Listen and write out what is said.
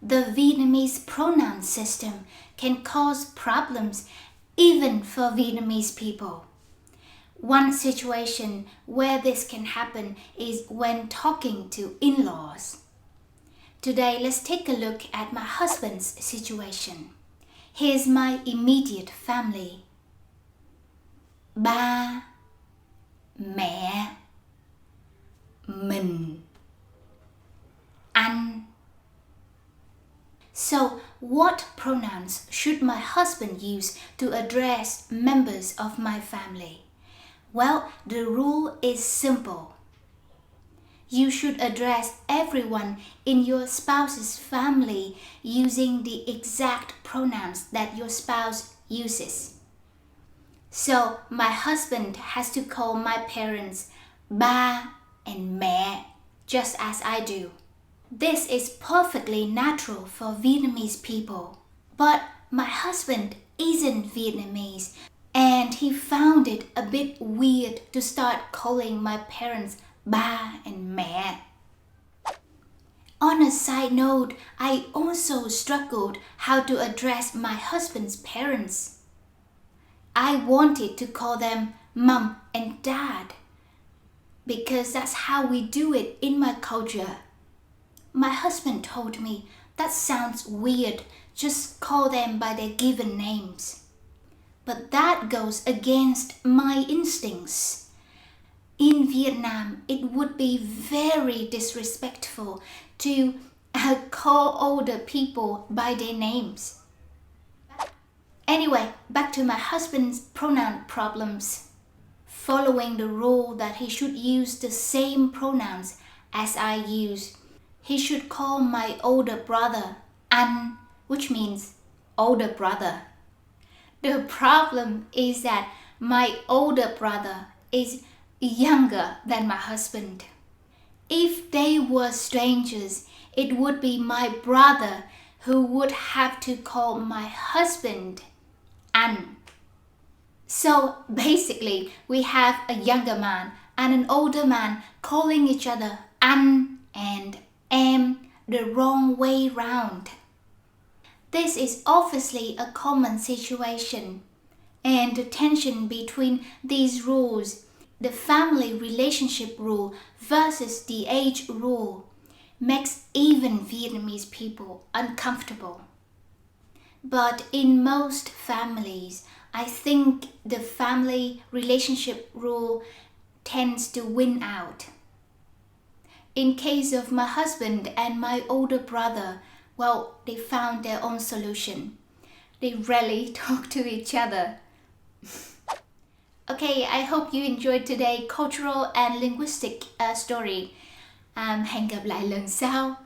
the Vietnamese pronoun system can cause problems even for Vietnamese people. One situation where this can happen is when talking to in-laws. Today, let's take a look at my husband's situation. Here's my immediate family. Ba, mẹ, mình, anh. So, what pronouns should my husband use to address members of my family? Well, the rule is simple. You should address everyone in your spouse's family using the exact pronouns that your spouse uses. So, my husband has to call my parents ba and mẹ, just as I do. This is perfectly natural for Vietnamese people. But my husband isn't Vietnamese, and he found it a bit weird to start calling my parents ba and mẹ. On a side note, I also struggled how to address my husband's parents. I wanted to call them mom and dad because that's how we do it in my culture. My husband told me that sounds weird, just call them by their given names. But that goes against my instincts. In Vietnam, it would be very disrespectful to call older people by their names. Anyway, back to my husband's pronoun problems. Following the rule that he should use the same pronouns as I use, he should call my older brother anh, which means older brother. The problem is that my older brother is younger than my husband. If they were strangers, it would be my brother who would have to call my husband anh. So basically, we have a younger man and an older man calling each other anh and em the wrong way round. This is obviously a common situation, and the tension between these rules, the family relationship rule versus the age rule, makes even Vietnamese people uncomfortable. But in most families, I think the family relationship rule tends to win out. In case of my husband and my older brother, well, they found their own solution. They rarely talk to each other. Okay, I hope you enjoyed today's cultural and linguistic story. Hẹn gặp lại lần sau.